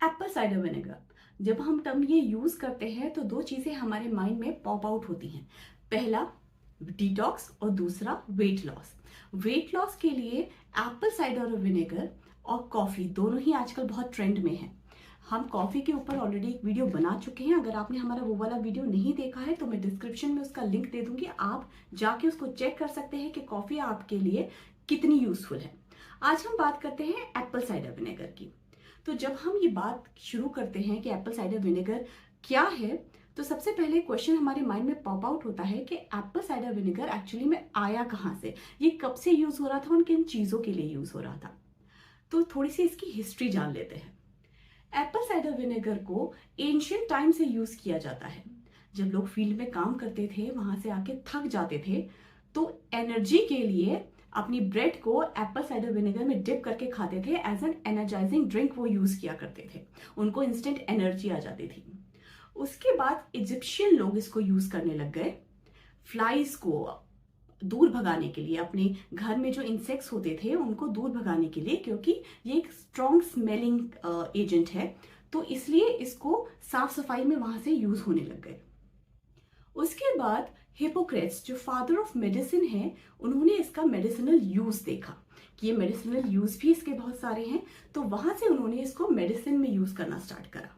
Apple cider vinegar. जब हम term ये यूज करते हैं तो दो चीजें हमारे माइंड में पॉप आउट होती हैं। पहला डिटॉक्स और दूसरा वेट लॉस। वेट लॉस के लिए एप्पल साइडर विनेगर और कॉफी दोनों ही आजकल बहुत ट्रेंड में है। हम कॉफी के ऊपर ऑलरेडी एक वीडियो बना चुके हैं। अगर आपने हमारा वो वाला वीडियो नहीं देखा है तो मैं डिस्क्रिप्शन में उसका लिंक दे दूंगी, आप जाके उसको चेक कर सकते हैं कि कॉफी आपके लिए कितनी यूजफुल है। आज हम बात करते हैं एप्पल साइडर विनेगर की। तो जब हम ये बात शुरू करते हैं कि एप्पल साइडर विनेगर क्या है, तो सबसे पहले क्वेश्चन हमारे माइंड में पॉप आउट होता है कि एप्पल साइडर विनेगर एक्चुअली में आया कहाँ से, ये कब से यूज हो रहा था और किन चीजों के लिए यूज हो रहा था। तो थोड़ी सी इसकी हिस्ट्री जान लेते हैं। एप्पल साइडर विनेगर को एंशियंट टाइम से यूज किया जाता है। जब लोग फील्ड में काम करते थे, वहां से आके थक जाते थे, तो एनर्जी के लिए अपनी ब्रेड को एप्पल साइडर विनेगर में डिप करके खाते थे। एज एन एनर्जाइजिंग ड्रिंक वो यूज किया करते थे, उनको इंस्टेंट एनर्जी आ जाती थी। उसके बाद इजिप्शियन लोग इसको यूज करने लग गए फ्लाइज को दूर भगाने के लिए। अपने घर में जो इंसेक्ट्स होते थे उनको दूर भगाने के लिए, क्योंकि ये एक स्ट्रॉन्ग स्मेलिंग एजेंट है, तो इसलिए इसको साफ सफाई में वहां से यूज होने लग गए। उसके बाद हिपोक्रेट्स जो फादर ऑफ मेडिसिन है, उन्होंने इसका मेडिसिनल यूज देखा कि ये मेडिसिनल यूज भी इसके बहुत सारे हैं, तो वहां से उन्होंने इसको मेडिसिन में यूज करना स्टार्ट करा।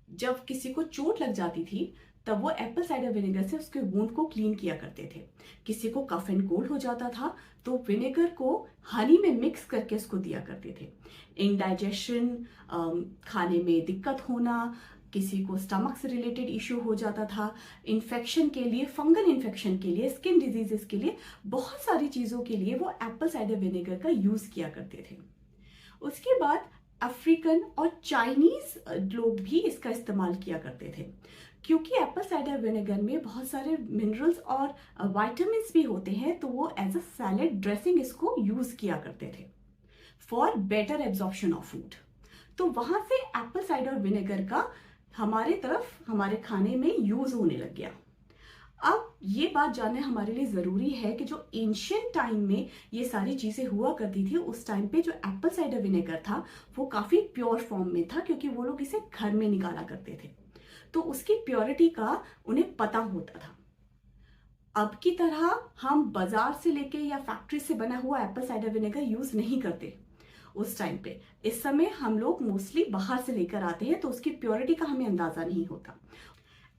जब किसी को चोट लग जाती थी तब वो एप्पल साइडर विनेगर से उसके वुंड को क्लीन किया करते थे। किसी को कफ एंड कोल्ड हो जाता था तो विनेगर को हनी में मिक्स करके उसको दिया करते थे। इंडाइजेशन, खाने में दिक्कत होना, किसी को स्टमक से रिलेटेड इश्यू हो जाता था, इन्फेक्शन के लिए, फंगल इन्फेक्शन के लिए, स्किन डिजीजेस के लिए, बहुत सारी चीजों के लिए वो एप्पल साइडर विनेगर का यूज किया करते थे। उसके बाद अफ्रीकन और चाइनीज लोग भी इसका इस्तेमाल किया करते थे, क्योंकि एप्पल साइडर विनेगर में बहुत सारे मिनरल्स और विटामिन भी होते हैं, तो वो एज अ सैलेड ड्रेसिंग इसको यूज किया करते थे for better absorption of food. तो वहां से एप्पल साइडर विनेगर का हमारे तरफ, हमारे खाने में यूज होने लग गया। अब ये बात जानना हमारे लिए जरूरी है कि जो एंशियंट टाइम में ये सारी चीजें हुआ करती थी, उस टाइम पे जो एप्पल साइडर विनेगर था वो काफी प्योर फॉर्म में था, क्योंकि वो लोग इसे घर में निकाला करते थे, तो उसकी प्योरिटी का उन्हें पता होता था। अब की तरह हम बाजार से लेके या फैक्ट्री से बना हुआ एप्पल साइडर विनेगर यूज नहीं करते उस टाइम पे। इस समय हम लोग मोस्टली बाहर से लेकर आते हैं, तो उसकी प्योरिटी का हमें अंदाजा नहीं होता।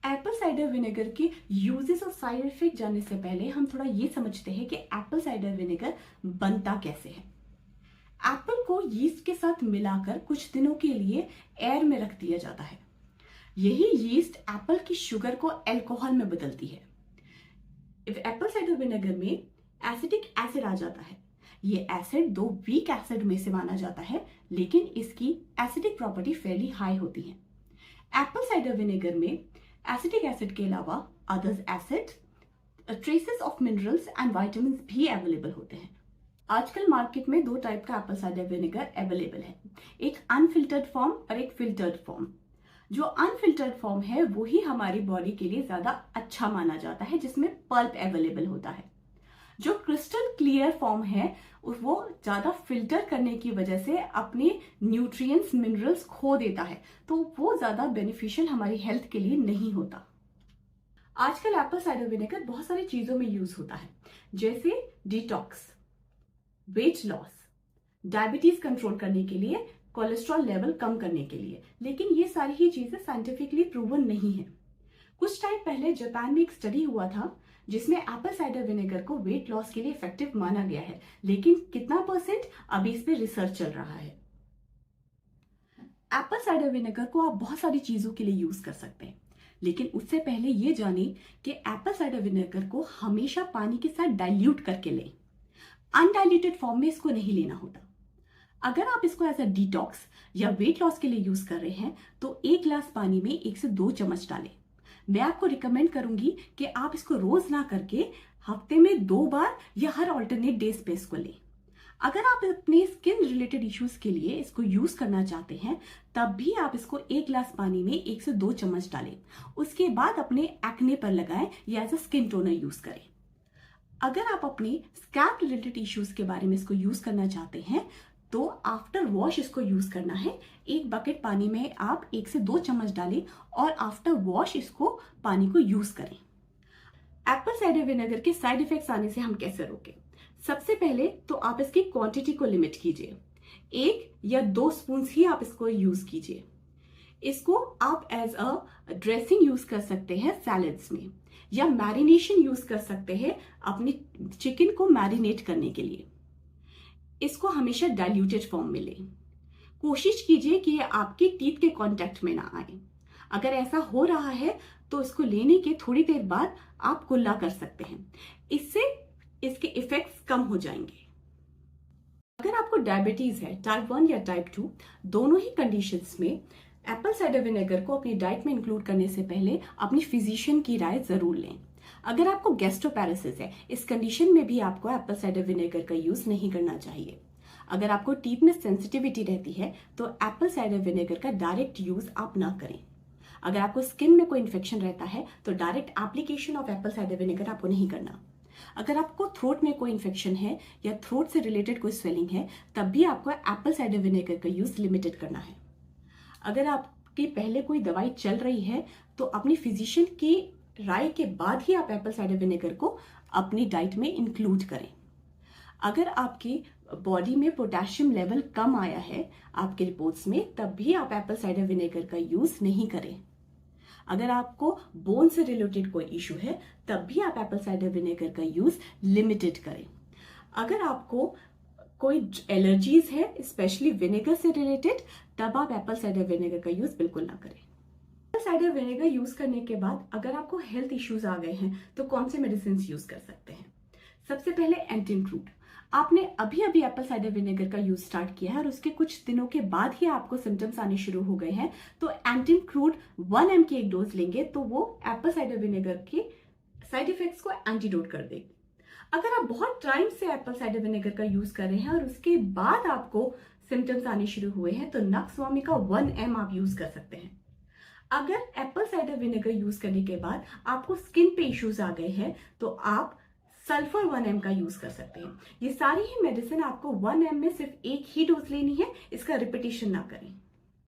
एप्पल साइडर विनेगर के यूजेस और साइड इफेक्ट जानने से पहले हम थोड़ा ये समझते हैं कि एप्पल साइडर विनेगर बनता कैसे है। एप्पल को यीस्ट के साथ मिलाकर कुछ दिनों के लिए एयर में रख दिया जाता है। यही यीस्ट एप्पल की शुगर को अल्कोहल में बदलती है। एप्पल साइडर विनेगर में एसिटिक एसिड आ जाता है। ये एसिड दो वीक एसिड में से माना जाता है, लेकिन इसकी एसिडिक प्रॉपर्टी फेयरली हाई होती है। एप्पल साइडर विनेगर में एसिटिक एसिड के अलावा others acid, traces of minerals and vitamin भी अवेलेबल होते हैं। आजकल मार्केट में दो टाइप का एप्पल साइडर विनेगर अवेलेबल है, एक अनफिल्टर्ड फॉर्म और एक फिल्टर्ड फॉर्म। जो अनफिल्टर्ड फॉर्म है वो ही हमारी बॉडी के लिए ज्यादा अच्छा माना जाता है, जिसमें पल्प अवेलेबल होता है। जो क्रिस्टल क्लियर फॉर्म है वो ज्यादा फिल्टर करने की वजह से अपने न्यूट्रिएंट्स, मिनरल्स खो देता है, तो वो ज्यादा बेनिफिशियल हमारी हेल्थ के लिए नहीं होता। आजकल एप्पल साइडर विनेगर बहुत सारी चीजों में यूज होता है, जैसे detox, weight loss, diabetes control करने के लिए, कोलेस्ट्रॉल लेवल कम करने के लिए। लेकिन ये सारी ही चीजें साइंटिफिकली प्रूवन नहीं है। कुछ टाइम पहले जापान में एक स्टडी हुआ था जिसमें एप्पल साइडर विनेगर को वेट लॉस के लिए इफेक्टिव माना गया है, लेकिन कितना परसेंट, अभी इस पे रिसर्च चल रहा है। एप्पल साइडर विनेगर को आप बहुत सारी चीजों के लिए यूज कर सकते हैं, लेकिन उससे पहले ये जाने कि एप्पल साइडर विनेगर को हमेशा पानी के साथ डाइल्यूट करके लें। अनडाइल्यूटेड फॉर्म में इसको नहीं लेना होता। अगर आप इसको एज अ डिटॉक्स या वेट लॉस के लिए यूज कर रहे हैं तो 1 गिलास पानी में 1 से 2 चम्मच डालें। मैं आपको रिकमेंड करूंगी कि आप इसको रोज ना करके हफ्ते में 2 बार या हर ऑल्टरनेट डेज पे इसको लें। अगर आप अपने स्किन रिलेटेड इश्यूज के लिए इसको यूज करना चाहते हैं, तब भी आप इसको 1 गिलास पानी में 1 से 2 चम्मच डालें। उसके बाद अपने एक्ने पर लगाएं या as a skin toner use करें। अगर आप अपने स्कैल्प रिलेटेड इश्यूज के बारे में इसको यूज करना चाहते हैं तो आफ्टर वॉश इसको यूज करना है। एक बकेट पानी में आप 1 से 2 चम्मच डालें और आफ्टर वॉश इसको पानी को यूज करें। एप्पल साइडर विनेगर के साइड इफेक्ट्स आने से हम कैसे रोकें? सबसे पहले तो आप इसकी क्वांटिटी को लिमिट कीजिए। 1 या 2 स्पून ही आप इसको यूज कीजिए। इसको आप एज अ ड्रेसिंग यूज कर सकते हैं सैलेड्स में, या मैरिनेशन यूज कर सकते हैं अपनी चिकन को मैरिनेट करने के लिए। इसको हमेशा डाइल्यूटेड फॉर्म में लें। कोशिश कीजिए कि ये आपके टीथ के कांटेक्ट में ना आए। अगर ऐसा हो रहा है तो इसको लेने के थोड़ी देर बाद आप कुल्ला कर सकते हैं, इससे इसके इफेक्ट्स कम हो जाएंगे। अगर आपको डायबिटीज है, टाइप 1 या टाइप 2, दोनों ही कंडीशंस में एप्पल साइडर विनेगर को अपनी डाइट में इंक्लूड करने से पहले अपनी फिजिशियन की राय जरूर लें। अगर आपको गैस्ट्रोपैरासिस है, इस कंडीशन में भी आपको एप्पल साइडर विनेगर का यूज नहीं करना चाहिए। अगर आपको टीथ में सेंसिटिविटी रहती है तो एप्पल साइडर विनेगर का डायरेक्ट यूज आप ना करें। अगर आपको स्किन में कोई इन्फेक्शन रहता है तो direct application of Apple cider vinegar आपको नहीं करना। अगर आपको थ्रोट में कोई इन्फेक्शन है या थ्रोट से रिलेटेड कोई स्वेलिंग है, तब भी आपको एप्पल साइडर विनेगर का यूज लिमिटेड करना है। अगर आपकी पहले कोई दवाई चल रही है तो अपनी फिजिशियन की राय के बाद ही आप एप्पल साइडर विनेगर को अपनी डाइट में इंक्लूड करें। अगर आपकी बॉडी में पोटेशियम लेवल कम आया है आपके रिपोर्ट्स में, तब भी आप एप्पल साइडर विनेगर का यूज नहीं करें। अगर आपको बोन से रिलेटेड कोई इशू है, तब भी आप एप्पल साइडर विनेगर का यूज लिमिटेड करें। अगर आपको कोई एलर्जीज है स्पेशली विनेगर से रिलेटेड, तब आप एप्पल साइडर विनेगर का यूज बिल्कुल ना करें। एप्पल साइडर विनेगर यूज करने के बाद अगर आपको हेल्थ इश्यूज आ गए हैं तो कौन से मेडिसिन यूज कर सकते हैं? सबसे पहले एंटीक्रूड। आपने अभी अभी एप्पल साइडर विनेगर का यूज स्टार्ट किया है और उसके कुछ दिनों के बाद ही आपको सिम्टम्स आने शुरू हो गए हैं, तो एंटीक्रूड 1 mg की एक डोज लेंगे तो वो एप्पल साइडर विनेगर के साइड इफेक्ट्स को एंटीडोट कर देगी। अगर आप बहुत टाइम से एप्पल साइडर विनेगर का यूज कर रहे हैं और उसके बाद आपको सिम्टम्स आने शुरू हुए हैं, तो नक्सवामी का 1 mg आप यूज कर सकते हैं। अगर एप्पल साइडर विनेगर यूज करने के बाद आपको स्किन पे इश्यूज आ गए हैं, तो आप सल्फर 1 mg का यूज कर सकते हैं। ये सारी ही मेडिसिन आपको 1 mg में सिर्फ एक ही डोज लेनी है, इसका रिपीटेशन ना करें।